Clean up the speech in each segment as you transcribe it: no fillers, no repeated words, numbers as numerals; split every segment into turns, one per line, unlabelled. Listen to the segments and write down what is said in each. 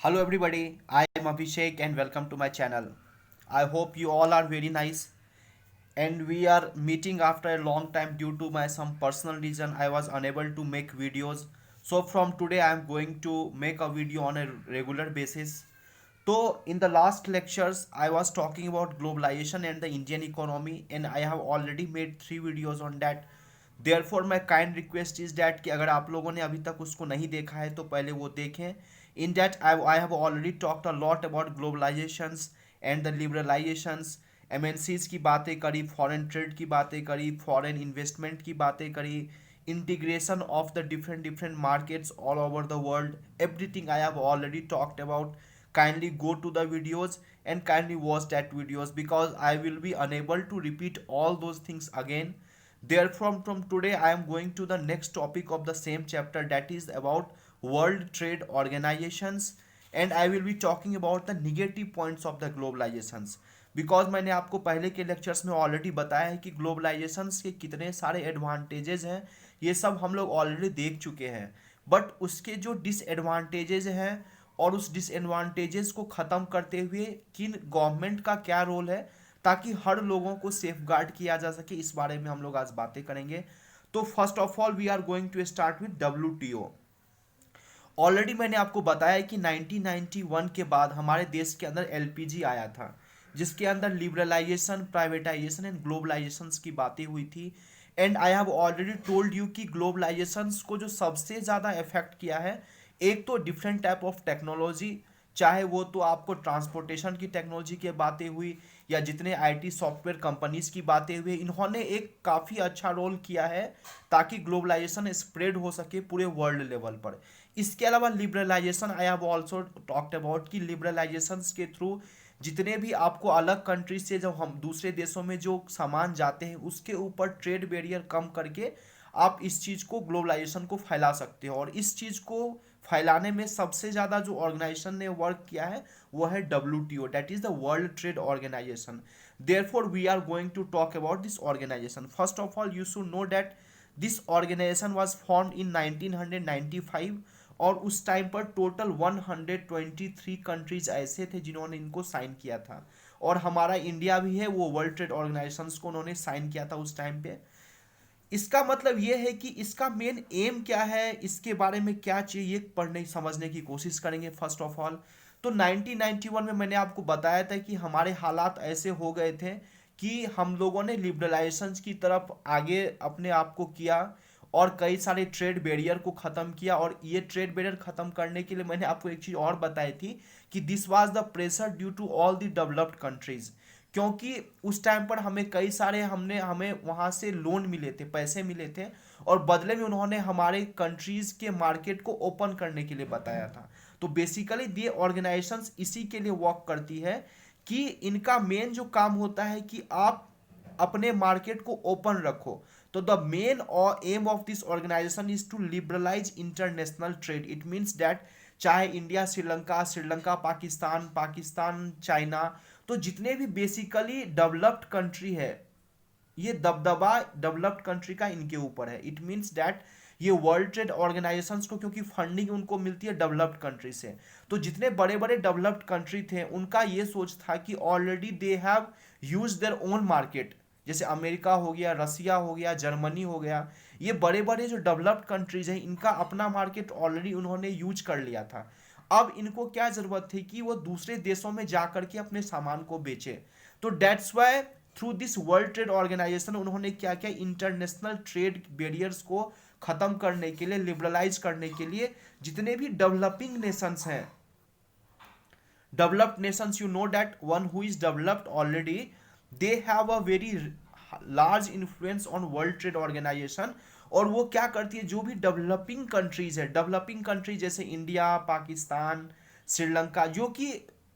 Hello everybody, I am Abhishek and welcome to my channel. I hope you all are very nice and we are meeting after a long time due to my some personal reason I was unable to make videos. So from today I am going to make a video on a regular basis. So in the last lectures I was talking about globalization and the Indian economy and I have already made 3 videos on that. Therefore my kind request is that कि अगर आप लोगों ने अभी तक उसको नहीं देखा है तो पहले वो देखें. In that I have already talked a lot about globalizations and the liberalizations. MNCs की बातें करी, फॉरेन ट्रेड की बातें करी, फॉरेन इन्वेस्टमेंट की बातें करी, integration of the different different markets all over the world. Everything I have already talked about. Kindly go to the videos and kindly watch that videos because I will be unable to repeat all those things again. Therefore, from today, I am going to the next topic of the same chapter, that is about World Trade Organizations, and I will be talking about the negative points of the globalizations. Because मैंने आपको पहले के lectures में already बताया है कि ग्लोबलाइजेशंस के कितने सारे एडवांटेजेस हैं, ये सब हम लोग ऑलरेडी देख चुके हैं. बट उसके जो डिसएडवांटेजेस हैं और उस डिसएडवांटेजेस को ख़त्म करते हुए किन गवर्नमेंट का क्या रोल है ताकि हर लोगों को सेफ गार्ड किया जा सके, इस बारे में हम लोग आज बातें करेंगे. तो first of all we are going to start with WTO. Already मैंने आपको बताया कि 1991 के बाद हमारे देश के अंदर LPG आया था, जिसके अंदर लिबरलाइजेशन, प्राइवेटाइजेशन एंड ग्लोबलाइजेशन की बातें हुई थी. And I have already told you कि ग्लोबलाइजेशन को जो सबसे ज़्यादा इफेक्ट किया है, एक तो डिफरेंट टाइप ऑफ टेक्नोलॉजी, चाहे वो तो आपको ट्रांसपोर्टेशन की टेक्नोलॉजी की बातें हुई या जितने IT सॉफ्टवेयर कंपनीज की बातें हुई, इन्होंने एक काफ़ी अच्छा रोल किया है ताकि ग्लोबलाइजेशन स्प्रेड हो सके पूरे वर्ल्ड लेवल पर. इसके अलावा liberalisation I have also talked about कि लिबरलाइजेशन के थ्रू जितने भी आपको अलग कंट्री से जब हम दूसरे देशों में जो सामान जाते हैं उसके ऊपर ट्रेड बैरियर कम करके आप इस चीज़ को, ग्लोबलाइजेशन को फैला सकते हो. और इस चीज़ को फैलाने में सबसे ज़्यादा जो ऑर्गेनाइजेशन ने वर्क किया है वो है WTO, that is the World Trade Organisation. Therefore we are going to talk about this organisation. First of all you should know that this organisation was formed in 1995 और उस टाइम पर total 123 countries ऐसे थे जिन्होंने इनको sign किया था. और हमारा इंडिया भी है, वो वर्ल्ड ट्रेड ऑर्गेनाइजेशन को उन्होंने साइन किया था उस टाइम पे. इसका मतलब ये है कि इसका मेन एम क्या है, इसके बारे में क्या चाहिए, पढ़ने समझने की कोशिश करेंगे. फर्स्ट ऑफ ऑल तो 1991 में मैंने आपको बताया था कि हमारे हालात ऐसे हो गए थे कि हम लोगों ने लिबरलाइजेशन की तरफ आगे अपने आप को किया और कई सारे ट्रेड बैरियर को ख़त्म किया. और ये ट्रेड बैरियर ख़त्म करने के लिए मैंने आपको एक चीज़ और बताई थी कि this was the pressure due to all the developed countries. क्योंकि उस टाइम पर हमें कई सारे हमें वहाँ से लोन मिले थे, पैसे मिले थे और बदले में उन्होंने हमारे कंट्रीज़ के मार्केट को ओपन करने के लिए बताया था. तो बेसिकली ये ऑर्गेनाइजेशंस इसी के लिए वर्क करती है कि इनका मेन जो काम होता है कि आप अपने मार्केट को ओपन रखो. तो द मेन और aim of this organisation is to liberalise international trade. It means that चाहे इंडिया श्रीलंका, श्रीलंका पाकिस्तान, पाकिस्तान चाइना, तो जितने भी बेसिकली डेवलप्ड कंट्री है, ये दबदबा डेवलप्ड कंट्री का इनके ऊपर है. इट मीन्स दैट ये वर्ल्ड ट्रेड ऑर्गेनाइजेशन को, क्योंकि फंडिंग उनको मिलती है डेवलप्ड कंट्री से, तो जितने बड़े बड़े डेवलप्ड कंट्री थे उनका ये सोच था कि already they have use their own market. जैसे अमेरिका हो गया, रसिया हो गया, जर्मनी हो गया, ये बड़े बड़े जो डेवलप्ड कंट्रीज हैं इनका अपना मार्केट ऑलरेडी उन्होंने यूज कर लिया था. अब इनको क्या जरूरत थी कि वो दूसरे देशों में जा करके अपने सामान को बेचे. तो that's why through this World Trade Organisation उन्होंने क्या किया, इंटरनेशनल ट्रेड बैरियर्स को खत्म करने के लिए, लिबरलाइज करने के लिए जितने भी डेवलपिंग नेशंस हैं, developed nations, you know that one who is developed already, they have a very large influence on world trade organization. और वो क्या करती है, जो भी डेवलपिंग कंट्रीज है, डेवलपिंग कंट्रीज जैसे इंडिया, पाकिस्तान, श्रीलंका, जो कि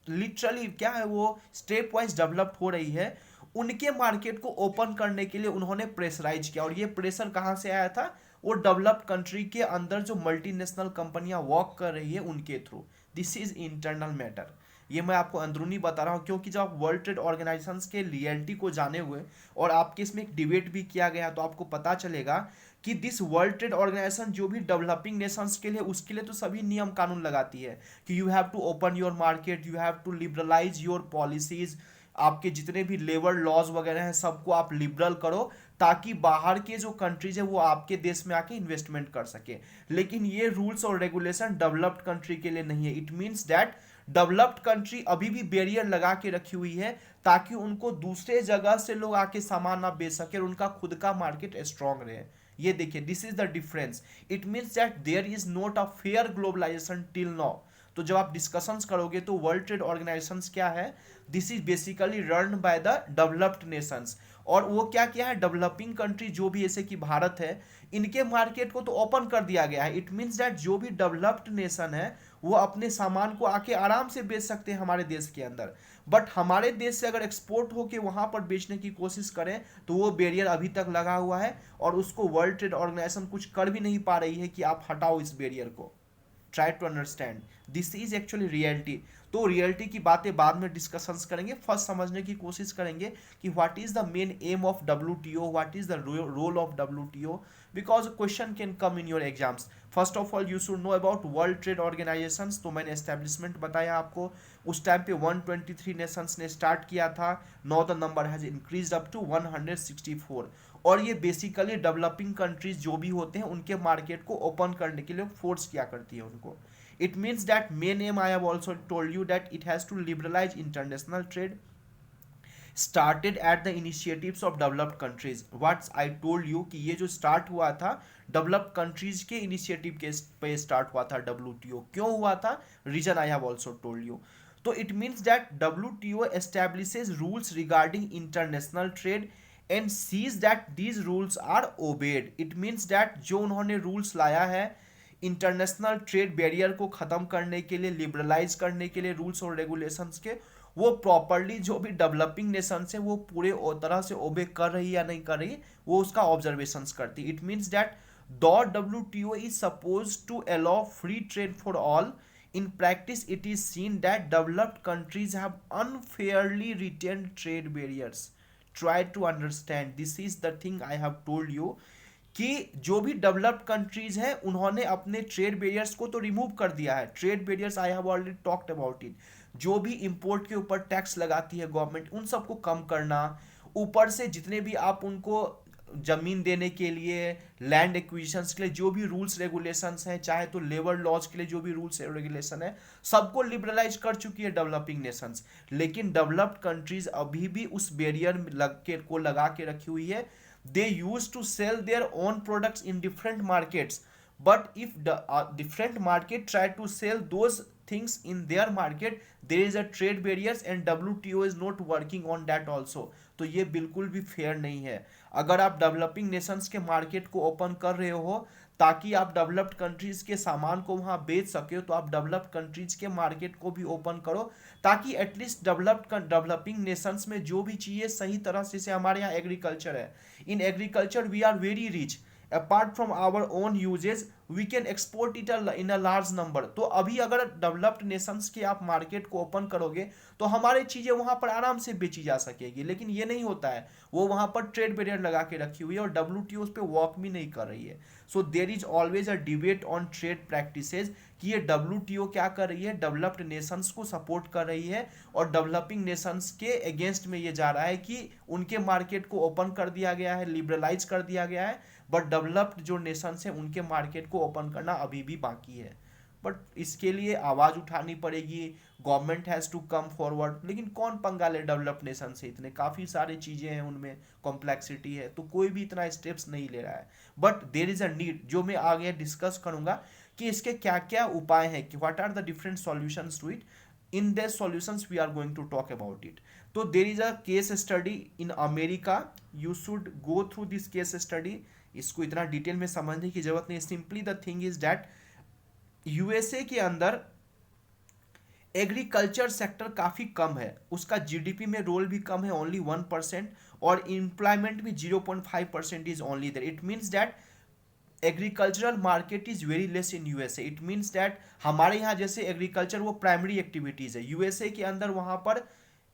लिटरली क्या है वो स्टेप वाइज डेवलप हो रही है, उनके मार्केट को ओपन करने के लिए उन्होंने प्रेशराइज किया. और ये प्रेशर कहाँ से आया था, वो डेवलप्ड कंट्री के अंदर जो मल्टीनेशनल कंपनियां वर्क कर रही है उनके through. This is internal matter. ये मैं आपको अंदरूनी बता रहा हूँ क्योंकि जब आप वर्ल्ड ट्रेड ऑर्गेनाइजेशन के रियलिटी को जाने हुए और आपके इसमें एक डिबेट भी किया गया तो आपको पता चलेगा कि दिस वर्ल्ड ट्रेड ऑर्गेनाइजेशन जो भी डेवलपिंग नेशंस के लिए, उसके लिए तो सभी नियम कानून लगाती है कि you have to open your market, you have to liberalise your policies, आपके जितने भी लेबर लॉज वगैरह हैं सबको आप लिबरल करो, ताकि बाहर के जो कंट्रीज है वो आपके देश में आके इन्वेस्टमेंट कर सके। लेकिन ये रूल्स और रेगुलेशन डेवलप्ड कंट्री के लिए नहीं है। It means that developed country अभी भी बैरियर लगा के रखी हुई है ताकि उनको दूसरे जगह से लोग आके सामान ना बेच सके और उनका खुद का मार्केट स्ट्रांग रहे। ये देखिए, this is the difference. It means that there is not a fair globalisation till now. तो जब आप डिस्कशंस करोगे तो वर्ल्ड ट्रेड ऑर्गेनाइजेशन क्या है, this is basically run by the developed Nations. और वो क्या क्या है, डेवलपिंग कंट्री जो भी जैसे कि भारत है, इनके मार्केट को तो ओपन कर दिया गया है। इट मीन्स दैट जो भी डेवलप्ड नेशन है वो अपने सामान को आके आराम से बेच सकते हैं हमारे देश के अंदर। बट हमारे देश से अगर एक्सपोर्ट होके वहां पर बेचने की कोशिश करें तो वो बैरियर अभी तक लगा हुआ है और उसको वर्ल्ड ट्रेड ऑर्गेनाइजेशन कुछ कर भी नहीं पा रही है कि आप हटाओ इस बैरियर को। Try to understand, this is actually reality. तो रियलिटी की बातें बाद में डिस्कशंस करेंगे, फर्स्ट समझने की कोशिश करेंगे कि what is the main aim of WTO, what is the role of WTO, because question can come in your exams. First of all you should know about World Trade Organisations. तो मैंने establishment बताया आपको, उस time पे 123 Nations ने start किया था, now the number has increased up to 164। और ये बेसिकली डेवलपिंग कंट्रीज जो भी होते हैं उनके मार्केट को ओपन करने के लिए फोर्स किया करती है उनको। It means that main aim, I have also told you that it has to liberalise international trade started at the initiatives of developed countries. What I told you कि ये जो स्टार्ट हुआ था डेवलप्ड कंट्रीज के initiative के पे start हुआ था WTO। क्यों हुआ था, reason I have also told you. तो it means that WTO establishes rules regarding international trade and sees that these rules are obeyed. It means that जो उन्होंने रूल्स लाया है इंटरनेशनल ट्रेड बैरियर को खत्म करने के लिए, लिबरलाइज करने के लिए रूल्स और रेगुलेशंस के, वो प्रॉपरली जो भी डेवलपिंग नेशंस है वो पूरे तरह से ओबे कर रही है या नहीं कर रही, वो उसका ऑब्जर्वेशंस करती है। It means that the WTO is suppose to allow free trade for all. In practice it is seen that developed countries have unfairly retained trade barriers. Try to understand, this is the thing I have told you कि जो भी developed countries हैं उन्होंने अपने trade barriers को तो remove कर दिया है। Trade barriers I have already talked about it. जो भी इंपोर्ट के ऊपर टैक्स लगाती है गवर्नमेंट, उन सबको कम करना, ऊपर से जितने भी आप उनको जमीन देने के लिए, लैंड एक्विजिशंस के लिए जो भी रूल्स रेगुलेशंस हैं, चाहे तो लेबर लॉज के लिए जो भी रूल्स रेगुलेशन है, सबको लिबरलाइज कर चुकी है डेवलपिंग नेशंस। लेकिन डेवलप्ड कंट्रीज अभी भी उस बैरियर को लगा के रखी हुई है। they used to sell their own products in different markets, but if the different market try to sell those things in their market, there is a trade barriers and WTO is not working on that also। तो ये बिल्कुल भी fair नहीं है। अगर आप developing Nations के market को ओपन कर रहे हो ताकि आप डेवलप्ड कंट्रीज के सामान को वहां बेच सके, तो आप डेवलप्ड कंट्रीज के मार्केट को भी ओपन करो ताकि एटलीस्ट डेवलपिंग नेशंस में जो भी चीज़ें सही तरह से, जैसे हमारे यहाँ एग्रीकल्चर है, in agriculture we are very rich, apart from our own uses we can export it in a large number. तो अभी अगर डेवलप्ड नेशंस के आप मार्केट को ओपन करोगे तो हमारी चीज़ें वहाँ पर आराम से बेची जा सकेगी, लेकिन ये नहीं होता है। वो वहाँ पर ट्रेड बैरियर लगा के रखी हुई है और WTO उस पर वर्क भी नहीं कर रही है। So there is always a debate on trade practices कि ये WTO क्या कर रही है, डेवलप्ड नेशंस को सपोर्ट कर रही है और डेवलपिंग नेशंस के अगेंस्ट में ये जा रहा है कि उनके मार्केट को ओपन कर दिया गया है, लिबरलाइज कर दिया गया है, बट डेवलप्ड जो नेशंस हैं उनके मार्केट को ओपन करना अभी भी बाकी है। बट इसके लिए आवाज़ उठानी पड़ेगी, government has to come forward. लेकिन कौन पंगा ले डेवलप्ड नेशन से, इतने काफ़ी सारी चीज़ें हैं, उनमें कॉम्प्लेक्सिटी है, तो कोई भी इतना स्टेप्स नहीं ले रहा है। But there is a need, जो मैं आगे डिस्कस करूँगा कि इसके क्या क्या उपाय हैं, कि what are the different solutions to it. In the solutions we are going to talk about it. तो there is a case study in America, you should go through this case study. इसको इतना detail में समझने की जरूरत नहीं। Simply the thing is that USA के अंदर एग्रीकल्चर सेक्टर काफ़ी कम है, उसका जीडीपी में रोल भी कम है, ओनली 1%, और एम्प्लॉयमेंट भी 0.5% is only there. It means that agricultural market is very less in USA. It means that हमारे यहाँ जैसे एग्रीकल्चर वो प्राइमरी एक्टिविटीज़ है, यूएसए के अंदर वहाँ पर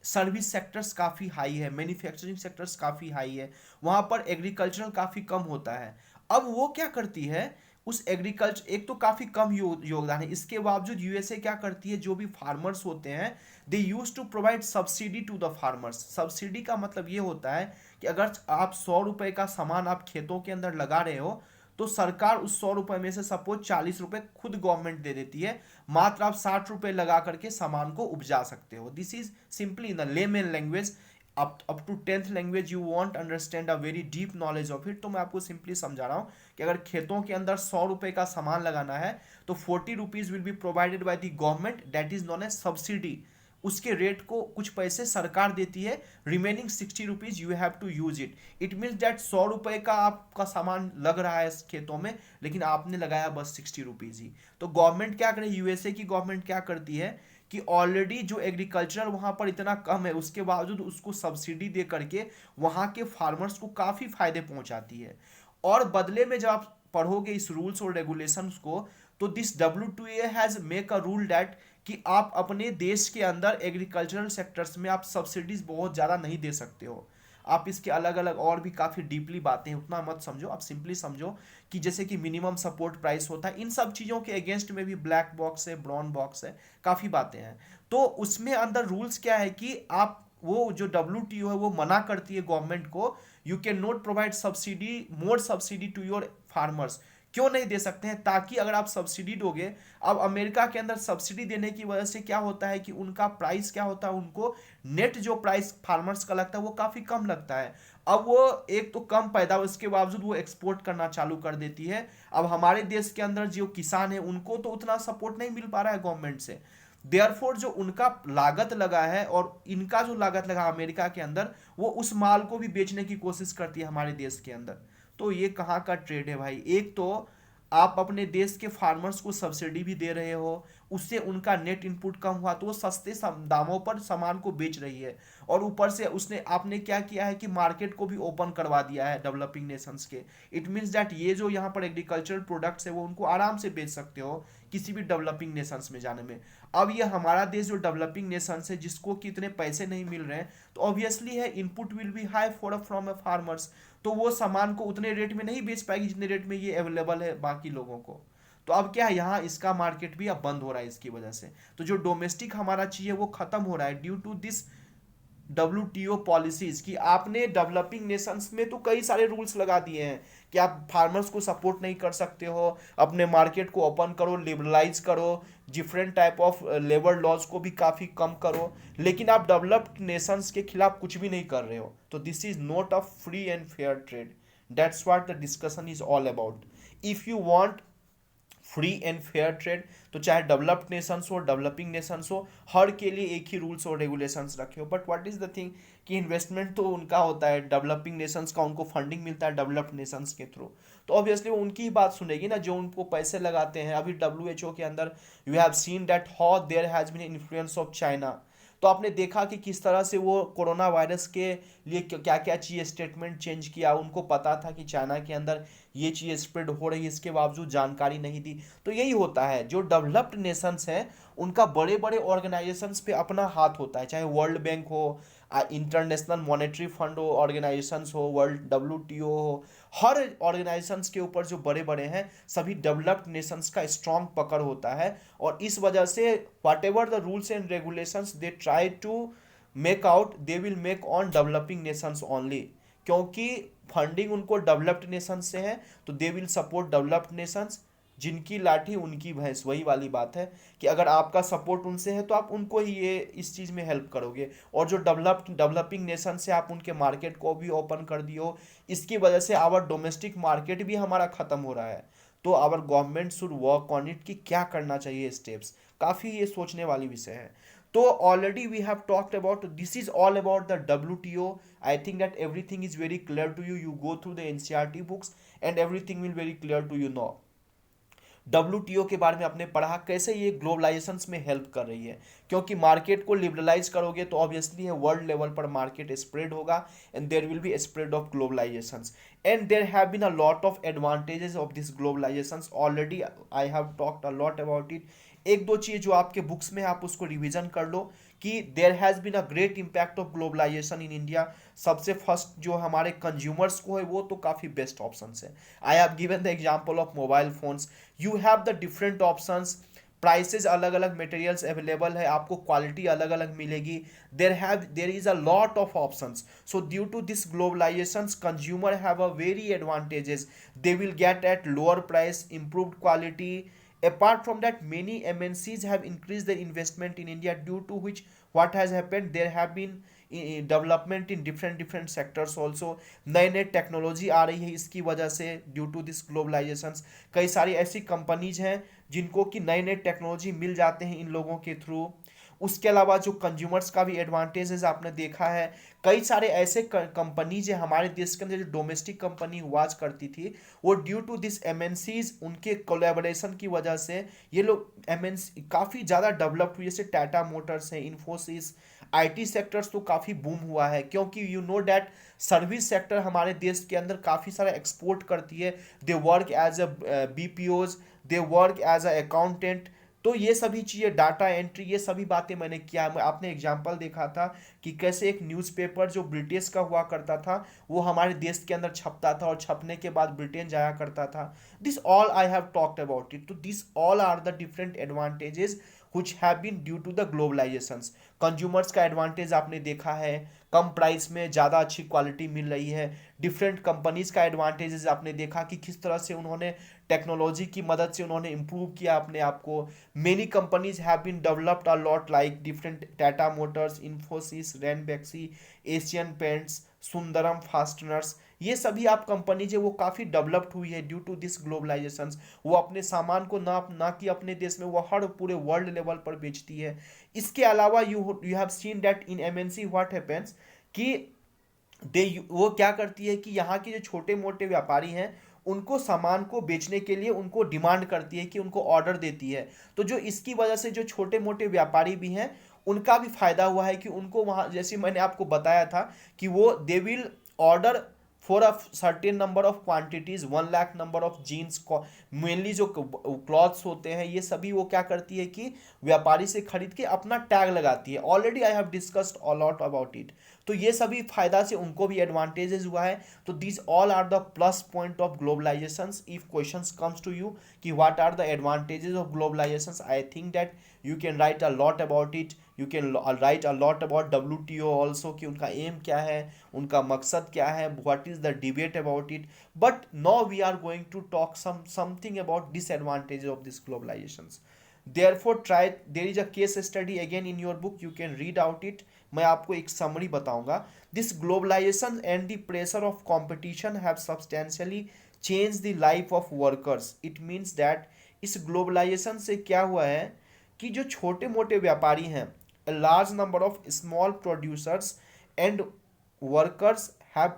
सर्विस सेक्टर्स काफ़ी हाई है, मैन्युफैक्चरिंग सेक्टर्स काफ़ी हाई है, वहाँ पर एग्रीकल्चरल काफ़ी कम होता है। अब वो क्या करती है, उस एग्रीकल्चर, एक तो काफी कम योगदान है, इसके बावजूद यूएसए क्या करती है, जो भी फार्मर्स होते हैं they use to provide subsidy to the farmers. Subsidy का मतलब ये होता है कि अगर आप 100 रुपए का सामान आप खेतों के अंदर लगा रहे हो, तो सरकार उस 100 रुपए में से सपोज 40 रुपए खुद गवर्नमेंट दे देती है, मात्र आप 60 रुपए लगा करके सामान को उपजा सकते हो। This is simply in the layman language. Up to 10th language you want understand a very deep knowledge of it, तो मैं आपको सिंपली समझा रहा हूँ कि अगर खेतों के अंदर 100 रुपए का सामान लगाना है, तो 40 rupees will be provided by the government, that is known as subsidy. उसके रेट को कुछ पैसे सरकार देती है, remaining 60 rupees you have to use it. It means that 100 रुपए का आपका सामान लग रहा है खेतों में, लेकिन आपने लगाया बस 60 रुपीज ही। तो गवर्नमेंट क्या करे, यूएसए की गवर्नमेंट क्या करती है कि ऑलरेडी जो एग्रीकल्चर वहां पर इतना कम है, उसके बावजूद उसको सब्सिडी दे करके वहां के फार्मर्स को काफी फायदे पहुंचाती है। और बदले में जब आप पढ़ोगे इस रूल्स और रेगुलेशंस को, तो this WTO has make a rule that कि आप अपने देश के अंदर एग्रीकल्चरल सेक्टर्स में आप सब्सिडीज बहुत ज़्यादा नहीं दे सकते हो। आप इसके अलग अलग और भी काफ़ी डीपली बातें हैं, उतना मत समझो, आप सिंपली समझो कि जैसे कि मिनिमम सपोर्ट प्राइस होता है, इन सब चीज़ों के अगेंस्ट में भी ब्लैक बॉक्स है, ब्राउन बॉक्स है, काफ़ी बातें हैं। तो उसमें अंदर रूल्स क्या है कि आप वो जो WTO है वो मना करती है गवर्नमेंट को, you can not provide subsidy, more subsidy to your farmers. क्यों नहीं दे सकते हैं, ताकि अगर आप सब्सिडी दोगे, अब अमेरिका के अंदर सब्सिडी देने की वजह से क्या होता है कि उनका प्राइस क्या होता है, उनको नेट जो प्राइस फार्मर्स का लगता है वो काफी कम लगता है। अब वो एक तो कम पैदा, उसके बावजूद वो एक्सपोर्ट करना चालू कर देती है। अब हमारे देश के अंदर जो किसान है उनको तो उतना सपोर्ट नहीं मिल पा रहा है गवर्नमेंट से, देयरफॉर जो उनका लागत लगा है और इनका जो लागत लगा अमेरिका के अंदर, वो उस माल को भी बेचने की कोशिश करती है हमारे देश के अंदर। तो ये कहाँ का ट्रेड है भाई, एक तो आप अपने देश के फार्मर्स को सब्सिडी भी दे रहे हो, उससे उनका नेट इनपुट कम हुआ तो वो सस्ते दामों पर सामान को बेच रही है, और ऊपर से उसने आपने क्या किया है कि मार्केट को भी ओपन करवा दिया है डेवलपिंग नेशंस के। इट मीन्स दैट ये जो यहाँ पर एग्रीकल्चरल प्रोडक्ट्स है वो उनको आराम से बेच सकते हो किसी भी डेवलपिंग नेशंस में जाने में। अब ये हमारा देश जो डेवलपिंग नेशंस है जिसको कितने पैसे नहीं मिल रहे हैं, तो ऑब्वियसली है input will be high for from a farmers, तो वो सामान को उतने रेट में नहीं बेच पाएगी जितने रेट में ये अवेलेबल है बाकी लोगों को। तो अब क्या है, यहाँ इसका मार्केट भी अब बंद हो रहा है इसकी वजह से। तो जो डोमेस्टिक हमारा चीज है वो खत्म हो रहा है due to this WTO policies. कि आपने डेवलपिंग नेशंस में तो कई सारे रूल्स लगा दिए हैं कि आप फार्मर्स को सपोर्ट नहीं कर सकते हो, अपने मार्केट को ओपन करो, लिबरलाइज करो, different type of labour laws को भी काफ़ी कम करो, लेकिन आप डेवलप्ड नेशंस के खिलाफ कुछ भी नहीं कर रहे हो। तो this is not a free and fair trade, that's what the discussion is all about. If you want free and fair trade, तो चाहे डेवलप्ड नेशंस हो, डेवलपिंग नेशंस हो, हर के लिए एक ही रूल्स और रेगुलेशंस रखे हो। But what is the thing कि इन्वेस्टमेंट तो उनका होता है डेवलपिंग नेशंस का, उनको फंडिंग मिलता है डेवलप्ड नेशंस के थ्रू, तो ऑब्वियसली वो उनकी ही बात सुनेगी ना जो उनको पैसे लगाते हैं। अभी WHO के अंदर you have seen that how there has been influence of China. तो आपने देखा कि किस तरह से वो कोरोना वायरस के लिए क्या क्या चीज़ स्टेटमेंट चेंज किया, उनको पता था कि चाइना के अंदर ये चीज़ स्प्रेड हो रही है, इसके बावजूद जानकारी नहीं दी। तो यही होता है, जो डेवलप्ड नेशंस हैं उनका बड़े बड़े ऑर्गेनाइजेशंस पे अपना हाथ होता है, चाहे वर्ल्ड बैंक हो, इंटरनेशनल मॉनेटरी फंड हो, ऑर्गेनाइजेशंस हो, वर्ल्ड WTO हो, हर ऑर्गेनाइजेशंस के ऊपर जो बड़े बड़े हैं सभी डेवलप्ड नेशंस का स्ट्रांग पकड़ होता है। और इस वजह से whatever the rules and regulations they try to make out, they will make on developing nations only, क्योंकि फंडिंग उनको डेवलप्ड नेशंस से है, तो they will support developed nations. जिनकी लाठी उनकी भैंस, वही वाली बात है कि अगर आपका सपोर्ट उनसे है तो आप उनको ही ये इस चीज़ में हेल्प करोगे। और जो डेवलपिंग नेशन से आप उनके मार्केट को भी ओपन कर दियो, इसकी वजह से आवर डोमेस्टिक मार्केट भी हमारा ख़त्म हो रहा है। तो our government should work on it कि क्या करना चाहिए स्टेप्स, काफ़ी ये सोचने वाली विषय है। तो already we have talked about, this is all about the WTO। I think that everything is very clear to you, you go through the NCERT books and everything will very clear to you no. WTO के बारे में आपने पढ़ा कैसे ये globalisation में help कर रही है, क्योंकि मार्केट को लिबरलाइज करोगे तो ऑब्वियसली है वर्ल्ड लेवल पर मार्केट स्प्रेड होगा and there will be spread of globalisation. And there have been a lot of advantages of this globalisation, already I have talked a lot about it एक दो चीज जो आपके books में है, आप उसको रिवीजन कर लो कि there has been a great impact of globalisation in India. सबसे फर्स्ट जो हमारे कंज्यूमर्स को है वो तो काफी बेस्ट ऑप्शन है। I have given the example of mobile phones, you have the different options, prices अलग अलग मटेरियल्स अवेलेबल है, आपको क्वालिटी अलग अलग मिलेगी, there is a lot of options. So due to this globalisation consumer have a very advantages, they will get at lower price, improved quality. Apart from that, many MNCs have increased their investment in India, due to which what has happened, there have been development in different sectors also. नए नए technology आ रही है इसकी वजह से, due to this globalisation. कई सारी ऐसी कंपनीज हैं जिनको कि नए नए टेक्नोलॉजी मिल जाते हैं इन लोगों के थ्रू। उसके अलावा जो कंज्यूमर्स का भी एडवांटेजेस आपने देखा है, कई सारे ऐसे कंपनीज है हमारे देश के अंदर जो डोमेस्टिक कंपनी हुआ करती थी, वो ड्यू टू दिस एमएनसीज उनके कोलैबोरेशन की वजह से ये लोग एमएनसी काफ़ी ज़्यादा डेवलप्ड हुई। जैसे टाटा मोटर्स है, इन्फोसिस, आईटी सेक्टर्स तो काफ़ी बूम हुआ है, क्योंकि you know that service sector हमारे देश के अंदर काफ़ी सारा एक्सपोर्ट करती है। They work as a BPOs, they work as a accountant. तो ये सभी चीज़ें, डाटा एंट्री, ये सभी बातें मैंने किया। आपने एग्जांपल देखा था कि कैसे एक न्यूज़पेपर जो ब्रिटिश का हुआ करता था वो हमारे देश के अंदर छपता था और छपने के बाद ब्रिटेन जाया करता था। This all I have talked about it. तो this all are the different advantages which have been due to the globalizations। Consumers का एडवांटेज आपने देखा है, कम प्राइस में ज़्यादा अच्छी क्वालिटी मिल रही है। डिफरेंट कंपनीज का एडवांटेजेस आपने देखा कि किस तरह से उन्होंने टेक्नोलॉजी की मदद से उन्होंने इम्प्रूव किया अपने आप को। Many companies have been developed a lot, like different Tata Motors, Infosys, Ranbaxy, Asian Paints, Sundaram Fasteners. ये सभी आप कंपनीज है वो काफ़ी डेवलप्ड हुई है ड्यू टू दिस ग्लोबलाइजेशन। वो अपने सामान को ना कि अपने देश में, वो हर पूरे वर्ल्ड लेवल पर बेचती है। इसके अलावा you you have seen that in MNC what happens कि दे वो क्या करती है कि यहाँ के जो छोटे मोटे व्यापारी हैं उनको सामान को बेचने के लिए उनको डिमांड करती है कि उनको ऑर्डर देती है। तो जो इसकी वजह से जो छोटे मोटे व्यापारी भी हैं उनका भी फायदा हुआ है कि उनको वहाँ, जैसे मैंने आपको बताया था कि वो they will order for a certain number of quantities, 1 lakh number of jeans, mainly जो क्लॉथ्स होते हैं ये सभी वो क्या करती है कि व्यापारी से खरीद के अपना टैग लगाती है। Already I have discussed a lot about it. तो ये सभी फायदा से उनको भी एडवांटेजेस हुआ है। तो this all are the plus point of globalization. If questions comes to you कि what are the advantages of globalization, I think that you can write a lot about it. You can write a lot about WTO also कि उनका aim क्या है, उनका मकसद क्या है, what is the debate about it. But now we are going to talk something about disadvantages of this globalizations। therefore try, there is a case study again in your book, you can read out it। मैं आपको एक summary बताऊंगा। This globalisation and the pressure of competition have substantially change the life of workers. It means that इस globalisation से क्या हुआ है कि जो छोटे मोटे व्यापारी हैं, a large number of small producers and workers have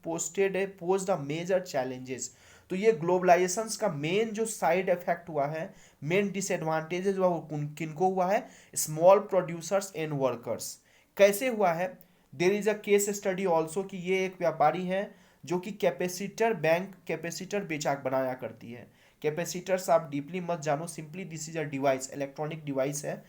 posed a major challenges। तो ये ग्लोबलाइजेशंस का मेन जो साइड इफेक्ट हुआ है, मेन डिसएडवांटेजेस हुआ वो किनको हुआ है, स्मॉल प्रोड्यूसर्स एंड वर्कर्स। कैसे हुआ है, देर is a case study also कि ये एक व्यापारी है जो कि कैपेसिटर, बैंक कैपेसिटर बेचा बनाया करती है। कैपेसिटर्स आप डीपली मत जानो, simply this is a device, electronic device है।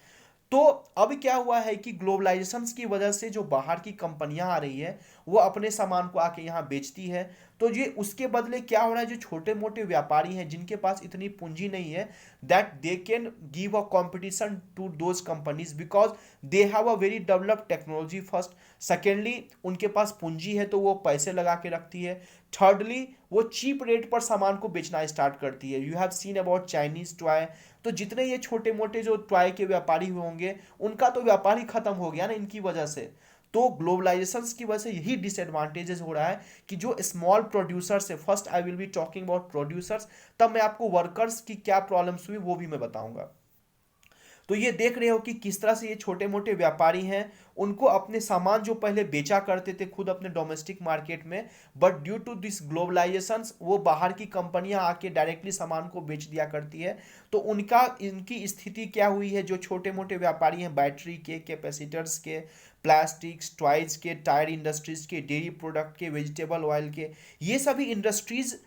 तो अब क्या हुआ है कि ग्लोबलाइजेशन की वजह से जो बाहर की कंपनियां आ रही है वो अपने सामान को आके यहाँ बेचती है। तो ये उसके बदले क्या हो रहा है, जो छोटे मोटे व्यापारी हैं जिनके पास इतनी पूंजी नहीं है, that they can give a competition to those companies because they have a very developed technology first. Secondly उनके पास पूंजी है तो वो पैसे लगा के रखती है। थर्डली वो चीप रेट पर सामान को बेचना स्टार्ट करती है। You have scene about Chinese toy. तो जितने ये छोटे मोटे जो टॉय के व्यापारी हुए होंगे उनका तो व्यापार ही खत्म हो गया ना इनकी वजह से। तो ग्लोबलाइजेशन की वजह से यही डिसएडवांटेजेस हो रहा है कि जो स्मॉल प्रोड्यूसर्स है, first I will be talking about producers, तब मैं आपको वर्कर्स की क्या प्रॉब्लम्स हुई वो भी मैं बताऊंगा। तो ये देख रहे हो कि किस तरह से ये छोटे मोटे व्यापारी हैं, उनको अपने सामान जो पहले बेचा करते थे खुद अपने डोमेस्टिक मार्केट में, but due to this globalisation वो बाहर की कंपनियां आके डायरेक्टली सामान को बेच दिया करती है। तो उनका इनकी स्थिति क्या हुई है, जो छोटे मोटे व्यापारी हैं बैटरी के, कैपेसिटर्स के, प्लास्टिक्स, टॉयज के, टायर इंडस्ट्रीज के, डेयरी प्रोडक्ट के, वेजिटेबल ऑयल के, ये सभी industries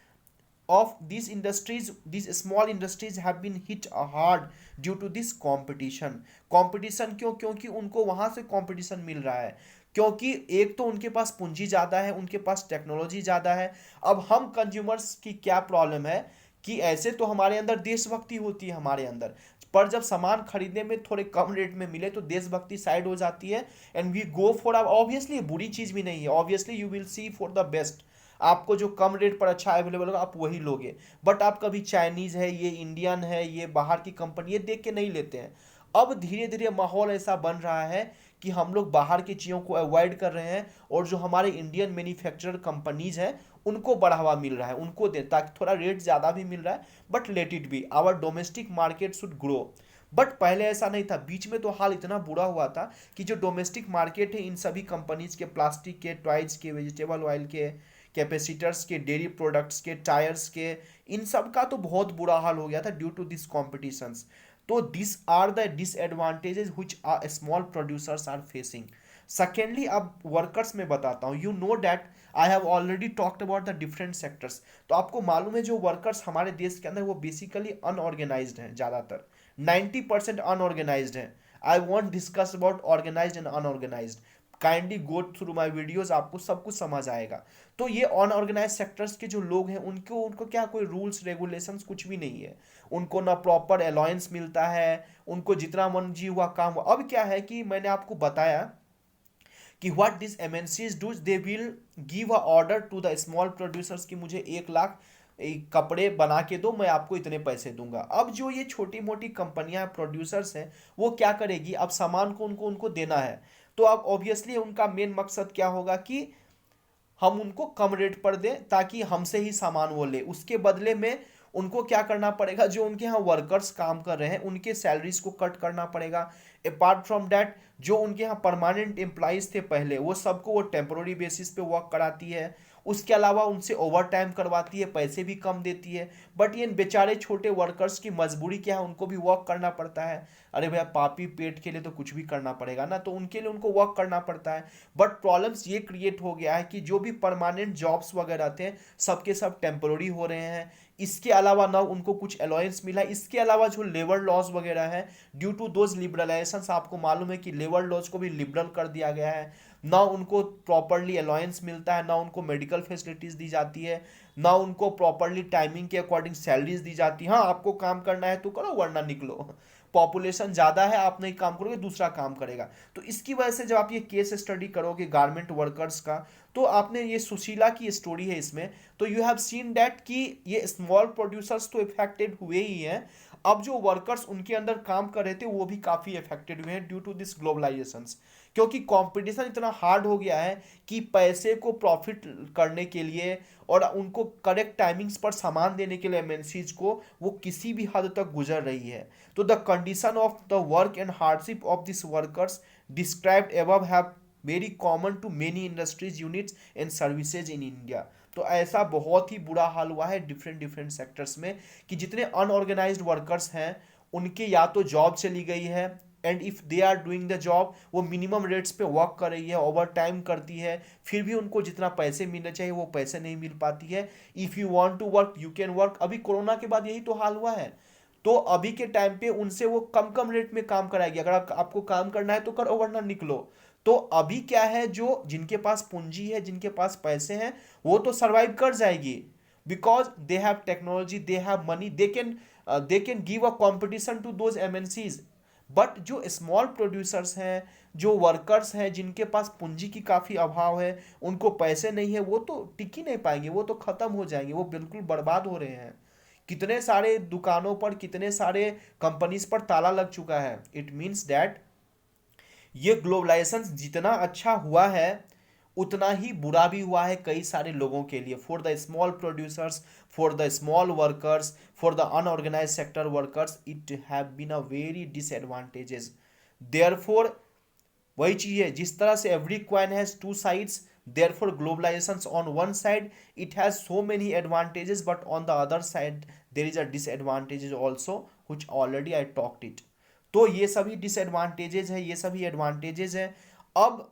of these industries, these small industries have been hit hard due to this competition. Competition क्यों? क्योंकि उनको वहां से कंपटीशन मिल रहा है, क्योंकि एक तो उनके पास पूंजी ज़्यादा है, उनके पास टेक्नोलॉजी ज़्यादा है। अब हम कंज्यूमर्स की क्या प्रॉब्लम है कि ऐसे तो हमारे अंदर देशभक्ति होती है हमारे अंदर, पर जब सामान खरीदने में थोड़े कम रेट में मिले तो देशभक्ति साइड हो जाती है एंड वी गो फॉर, अब ऑब्वियसली बुरी चीज़ भी नहीं है, obviously you will see for the best. आपको जो कम रेट पर अच्छा अवेलेबल होगा आप वही लोगे, बट आप कभी चाइनीज़ है, ये इंडियन है, ये बाहर की कंपनी, ये देख के नहीं लेते हैं। अब धीरे धीरे माहौल ऐसा बन रहा है कि हम लोग बाहर की चीज़ों को अवॉइड कर रहे हैं और जो हमारे इंडियन मैन्युफैक्चरर कंपनीज हैं उनको बढ़ावा मिल रहा है, उनको दे, ताकि थोड़ा रेट ज़्यादा भी मिल रहा है, but let it be, our domestic market should grow. But पहले ऐसा नहीं था, बीच में तो हाल इतना बुरा हुआ था कि जो डोमेस्टिक मार्केट है इन सभी कंपनीज के, प्लास्टिक के, टॉयज के, वेजिटेबल ऑयल के, कैपेसिटर्स के, डेयरी प्रोडक्ट्स के, टायर्स के, इन सब का तो बहुत बुरा हाल हो गया था ड्यू टू दिस कॉम्पिटिशन्स। तो this are the disadvantages which small producers are facing. Secondly, अब वर्कर्स में बताता हूँ, you know that I have already talked about the different sectors. तो आपको मालूम है जो वर्कर्स हमारे देश के अंदर वो बेसिकली अनऑर्गेनाइज्ड हैं, ज़्यादातर 90% अनऑर्गेनाइज्ड हैं। I want discuss about organised and unorganised, kindly go through my videos, आपको सब कुछ समझ आएगा। तो ये अनऑर्गेनाइज सेक्टर्स के जो लोग हैं उनको उनको क्या कोई रूल्स रेगुलेशंस कुछ भी नहीं है, उनको ना प्रॉपर अलाउंस मिलता है, उनको जितना मन जी हुआ काम हुआ। अब क्या है कि मैंने आपको बताया कि what this MNCs do, they will give a order to the small producers कि मुझे 1 लाख कपड़े बना के दो, मैं आपको इतने पैसे दूंगा। अब जो ये छोटी मोटी कंपनियां प्रोड्यूसर्स हैं वो क्या करेगी, अब सामान को उनको उनको देना है, तो अब ऑब्वियसली उनका मेन मकसद क्या होगा कि हम उनको कम रेट पर दें ताकि हमसे ही सामान वो ले। उसके बदले में उनको क्या करना पड़ेगा, जो उनके यहाँ वर्कर्स काम कर रहे हैं उनके सैलरीज को कट करना पड़ेगा। अपार्ट फ्रॉम दैट, जो उनके यहाँ परमानेंट एम्प्लॉइज थे पहले, वो सबको वो टेम्पोररी बेसिस पे वर्क कराती है। उसके अलावा उनसे ओवर टाइम करवाती है, पैसे भी कम देती है। बट ये बेचारे छोटे वर्कर्स की मजबूरी क्या है, उनको भी वर्क करना पड़ता है। अरे भैया, पापी पेट के लिए तो कुछ भी करना पड़ेगा ना, तो उनके लिए उनको वर्क करना पड़ता है। बट प्रॉब्लम्स ये क्रिएट हो गया है कि जो भी परमानेंट जॉब्स वगैरह थे सबके सब टेम्पोररी हो रहे हैं। इसके अलावा ना उनको कुछ अलाउंस मिला, इसके अलावा जो लेबर लॉज वगैरह है ड्यू टू दोज लिबरलाइजेशंस, आपको मालूम है कि लेबर लॉज को भी लिबरल कर दिया गया है। ना उनको प्रॉपरली अलाउंस मिलता है, ना उनको मेडिकल फैसिलिटीज दी जाती है, ना उनको प्रॉपरली टाइमिंग के अकॉर्डिंग सैलरीज दी जाती है। हाँ, आपको काम करना है तो करो वरना निकलो, पॉपुलेशन ज़्यादा है, आप नहीं काम करोगे दूसरा काम करेगा। तो इसकी वजह से जब आप ये केस स्टडी करोगे गारमेंट वर्कर्स का, तो आपने ये सुशीला की स्टोरी है इसमें, तो यू हैव सीन दैट कि ये स्मॉल प्रोड्यूसर्स तो इफेक्टेड हुए ही हैं, अब जो वर्कर्स उनके अंदर काम कर रहे थे वो भी काफ़ी इफेक्टेड हुए हैं ड्यू टू दिस ग्लोबलाइजेशंस। क्योंकि कंपटीशन इतना हार्ड हो गया है कि पैसे को प्रॉफिट करने के लिए और उनको करेक्ट टाइमिंग्स पर सामान देने के लिए एमएनसीज को वो किसी भी हद तक गुजर रही है। तो the condition of the work and hardship of this workers described above have very common to many industries units and services in India. तो ऐसा बहुत ही बुरा हाल हुआ है डिफरेंट डिफरेंट सेक्टर्स में कि जितने अनऑर्गेनाइज्ड वर्कर्स हैं उनके या तो जॉब चली गई है, and if they are doing the job वो मिनिमम रेट्स पे वर्क कर रही है, ओवर टाइम करती है, फिर भी उनको जितना पैसे मिलने चाहिए वो पैसे नहीं मिल पाती है। If you want to work you can work, अभी कोरोना के बाद यही तो हाल हुआ है। तो अभी के टाइम पे उनसे वो कम कम रेट में काम कराएगी, अगर आपको काम करना है तो करो वरना निकलो। तो अभी क्या है, जो जिनके पास पूंजी है, जिनके पास पैसे हैं, वो तो सरवाइव कर जाएगी, because they have technology, they have money, they can give a competition to those MNCs. But जो स्मॉल प्रोड्यूसर्स हैं, जो वर्कर्स हैं, जिनके पास पूंजी की काफ़ी अभाव है, उनको पैसे नहीं है, वो तो टिक ही नहीं पाएंगे, वो तो ख़त्म हो जाएंगे, वो बिल्कुल बर्बाद हो रहे हैं। कितने सारे दुकानों पर, कितने सारे कंपनीज पर ताला लग चुका है। इट मीन्स दैट ये ग्लोबलाइजेशन जितना अच्छा हुआ है उतना ही बुरा भी हुआ है कई सारे लोगों के लिए, for the small producers, for the small workers, for the unorganised sector workers, it have been a very disadvantages. Therefore वही चीज है, जिस तरह से every coin has two sides, therefore globalizations on one side it has so many advantages, but on the other side there is a disadvantages also which already I talked it। तो ये सभी disadvantages है, ये सभी advantages है। अब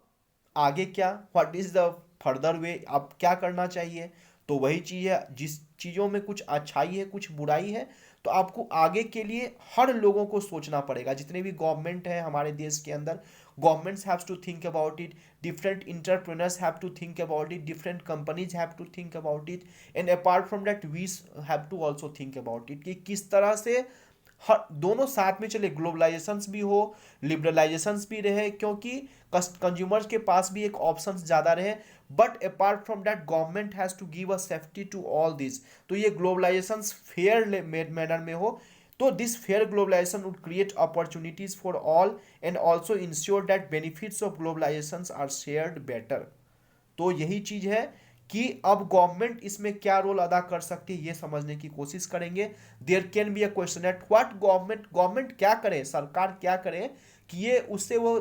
आगे क्या, व्हाट इज द फर्दर वे, अब क्या करना चाहिए? तो वही चीज़ है, जिस चीज़ों में कुछ अच्छाई है कुछ बुराई है, तो आपको आगे के लिए हर लोगों को सोचना पड़ेगा, जितने भी गवर्नमेंट है हमारे देश के अंदर, governments have to think about it, different entrepreneurs have to think about it, different companies have to think about it, and apart from that we have to also think about it कि किस तरह से हर दोनों साथ में चले, ग्लोबलाइजेशंस भी हो, लिबरलाइजेशंस भी रहे, क्योंकि कंज्यूमर्स के पास भी एक ऑप्शंस ज़्यादा रहे, but apart from that government has to give a safety to all this. तो ये ग्लोबलाइजेशंस फेयर मैनर में हो, तो this fair globalisation would create opportunities for all and also ensure that benefits of globalisation are shared better. तो यही चीज है कि अब गवर्नमेंट इसमें क्या रोल अदा कर सकती है, ये समझने की कोशिश करेंगे। There can be a question at what government क्या करे, सरकार क्या करे कि ये उससे वो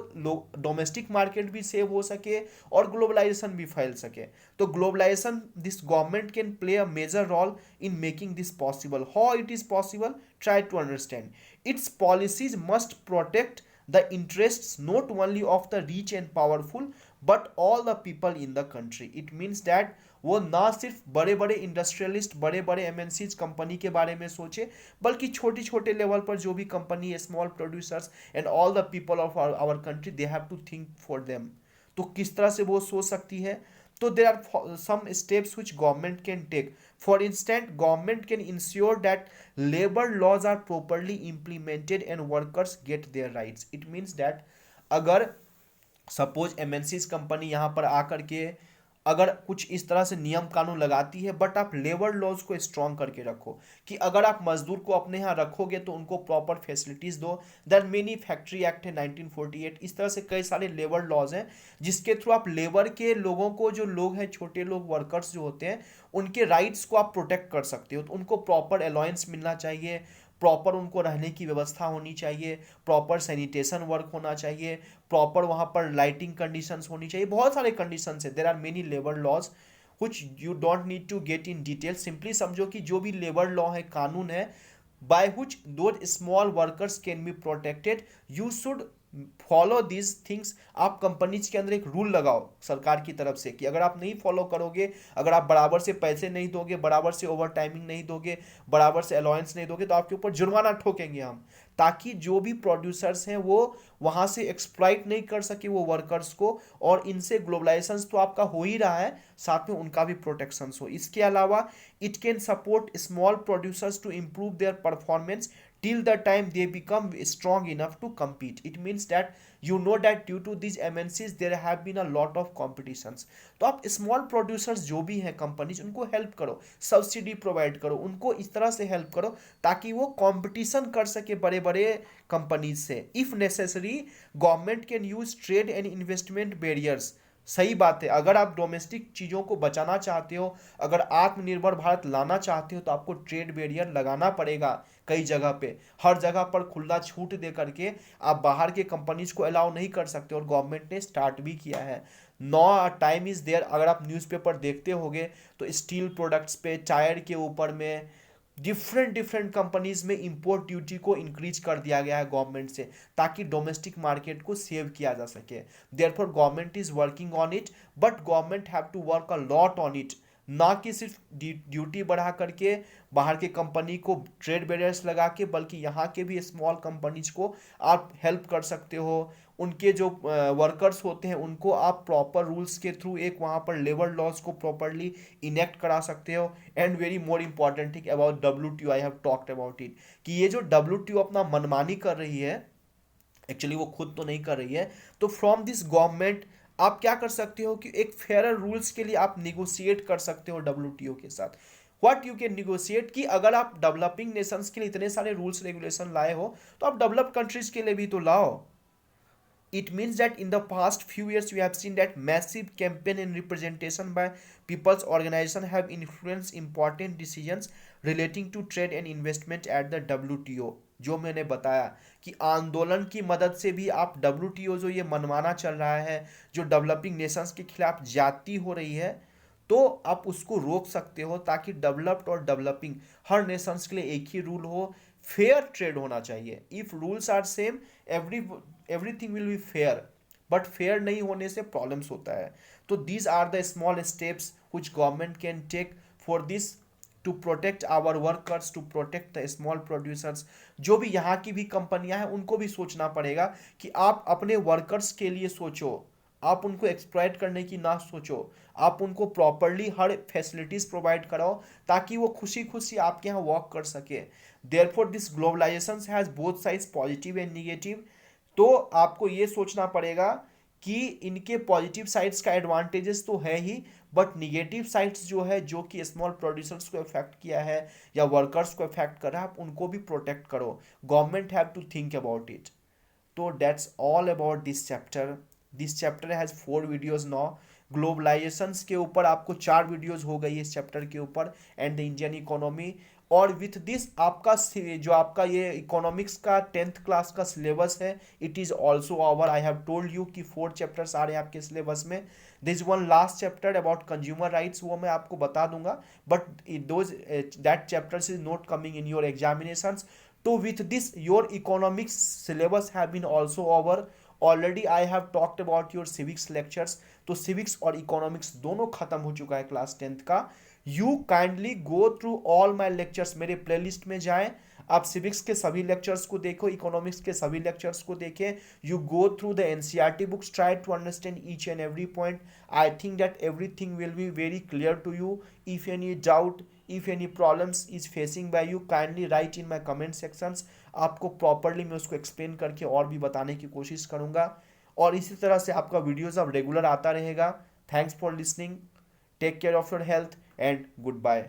डोमेस्टिक मार्केट भी सेव हो सके और ग्लोबलाइजेशन भी फैल सके। तो globalisation, this government can play a major role in making this possible. How it is possible, try to understand. Its policies must protect the interests not only of the rich and powerful but all the people in the country. It means that वो ना सिर्फ बड़े बड़े industrialist, बड़े बड़े MNCs company के बारे में सोचे, बल्कि छोटे छोटे लेवल पर जो भी कंपनी है, small producers and all the people of our country, they have to think for them. तो किस तरह से वो सोच सकती है? तो there are some steps which government can take. For instant, government can ensure that labor laws are properly implemented and workers get their rights. It means that अगर सपोज एमएनसीज कंपनी यहाँ पर आकर के अगर कुछ इस तरह से नियम कानून लगाती है, बट आप लेबर लॉज को स्ट्रॉन्ग करके रखो कि अगर आप मजदूर को अपने यहाँ रखोगे तो उनको प्रॉपर फैसिलिटीज दो। देयर मेनी फैक्ट्री एक्ट है 1948, इस तरह से कई सारे लेबर लॉज हैं जिसके थ्रू आप लेबर के लोगों को, जो लोग हैं छोटे लोग, वर्कर्स जो होते हैं, उनके राइट्स को आप प्रोटेक्ट कर सकते हो। तो उनको प्रॉपर अलाउंस मिलना चाहिए, प्रॉपर उनको रहने की व्यवस्था होनी चाहिए, प्रॉपर सैनिटेशन वर्क होना चाहिए, प्रॉपर वहाँ पर लाइटिंग कंडीशंस होनी चाहिए, बहुत सारे कंडीशंस है। There are many labour laws कुछ you don't need to get in detail. Simply समझो कि जो भी लेबर लॉ है, कानून है, by which those small workers can be protected, you should follow these things. आप कंपनीज के अंदर एक रूल लगाओ सरकार की तरफ से कि अगर आप नहीं फॉलो करोगे, अगर आप बराबर से पैसे नहीं दोगे, बराबर से ओवर टाइमिंग नहीं दोगे, बराबर से अलाउंस नहीं दोगे, तो आपके ऊपर जुर्माना ठोकेंगे हम, ताकि जो भी प्रोड्यूसर्स हैं वो वहाँ से एक्सप्लॉइट नहीं कर सके वो वर्कर्स को, और इनसे ग्लोबलाइजेशन तो आपका हो ही रहा है, साथ में उनका भी प्रोटेक्शन हो। इसके अलावा it can support small producers to improve their performance till the time they become strong enough to compete. It means that you know that due to these MNCs there have been a lot of competitions. तो आप small producers जो भी हैं companies, उनको help करो, subsidy provide करो, उनको इस तरह से हेल्प करो ताकि वो कंपटीशन कर सके बड़े बड़े कंपनीज से। If necessary, government can use trade and investment barriers. सही बात है, अगर आप डोमेस्टिक चीज़ों को बचाना चाहते हो, अगर आत्मनिर्भर भारत लाना चाहते हो, तो आपको ट्रेड बैरियर लगाना पड़ेगा कई जगह पे। हर जगह पर खुला छूट दे करके आप बाहर के कंपनीज को अलाउ नहीं कर सकते, और गवर्नमेंट ने स्टार्ट भी किया है। नो टाइम इज़ देयर, अगर आप न्यूज़पेपर देखते होगे तो स्टील प्रोडक्ट्स पे, टायर के ऊपर में, डिफरेंट डिफरेंट कंपनीज में इंपोर्ट ड्यूटी को इंक्रीज कर दिया गया है गवर्नमेंट से, ताकि डोमेस्टिक मार्केट को सेव किया जा सके। Therefore government is working on it, but government have to work a lot on it. ना कि सिर्फ ड्यूटी बढ़ा करके बाहर के कंपनी को ट्रेड बैरियर्स लगा के, बल्कि यहाँ के भी स्मॉल कंपनीज को आप हेल्प कर सकते हो। उनके जो वर्कर्स होते हैं उनको आप प्रॉपर रूल्स के थ्रू एक वहाँ पर लेबर लॉज को प्रॉपरली इनेक्ट करा सकते हो। And very more important thing about WTO, I have talked about it, कि ये जो WTO अपना मनमानी कर रही है, एक्चुअली वो खुद तो नहीं कर रही है, तो फ्रॉम दिस गवर्नमेंट आप क्या कर सकते हो कि एक फेयर रूल्स के लिए आप निगोशिएट कर सकते हो WTO के साथ। व्हाट यू कैन निगोशिएट, कि अगर आप डेवलपिंग नेशंस के लिए इतने सारे रूल्स रेगुलेशन लाए हो, तो आप डेवलप कंट्रीज के लिए भी तो लाओ। It means that in the past few years we have seen that massive campaign and representation by people's organization have influenced important decisions relating to trade and investment at the WTO। जो मैंने बताया कि आंदोलन की मदद से भी आप WTO जो ये मनमाना चल रहा है, जो डेवलपिंग नेशंस के खिलाफ ज्यादती हो रही है, तो आप उसको रोक सकते हो, ताकि डेवलप्ड और डेवलपिंग हर नेशंस के लिए एक ही रूल हो। फेयर ट्रेड होना चाहिए। If rules are same, everything will be fair, but fair नहीं होने से प्रॉब्लम्स होता है। तो these are the small steps which government can take for this to protect our workers, to protect the small producers. जो भी यहाँ की भी कंपनियां हैं उनको भी सोचना पड़ेगा कि आप अपने वर्कर्स के लिए सोचो, आप उनको एक्सप्लॉइट करने की ना सोचो, आप उनको प्रॉपरली हर फैसिलिटीज प्रोवाइड कराओ ताकि वो खुशी खुशी आपके यहाँ वर्क कर सके। Therefore this globalisation has both sides positive and negative. तो आपको ये सोचना पड़ेगा कि इनके पॉजिटिव साइड्स का एडवांटेजेस तो है ही, बट निगेटिव साइड्स जो है, जो कि स्मॉल प्रोड्यूसर्स को इफेक्ट किया है या वर्कर्स को इफेक्ट कर रहा है, आप उनको भी प्रोटेक्ट करो। Government have to think about it. तो that's all about this chapter. This chapter has 4 videos now. Globalizations के ऊपर आपको 4 वीडियोज़ हो गई इस चैप्टर के ऊपर, एंड द इंडियन इकोनॉमी। और विथ दिस आपका जो आपका ये इकोनॉमिक्स का 10th क्लास का सिलेबस है, it is also over. I have told you कि 4 चैप्टर्स आ रहे हैं आपके सिलेबस में। This one last chapter about consumer rights, वो मैं आपको बता दूंगा, but those that chapters is not coming in your examinations. तो with this your economics syllabus have been also over already। I have talked about your civics lectures। तो civics और economics दोनों खत्म हो चुका है क्लास 10th का। you kindly go through all my lectures। मेरे प्लेलिस्ट में जाएं, आप civics के सभी lectures को देखो, economics के सभी lectures को देखें। you go through the NCERT books, try to understand each and every point। I think that everything will be very clear to you। if any doubt, if any problems is facing by you, kindly write in my comment sections। आपको properly मैं उसको explain करके और भी बताने की कोशिश करूंगा, और इसी तरह से आपका वीडियोस अब रेगुलर आता रहेगा। Thanks for listening, take care of your health and good bye.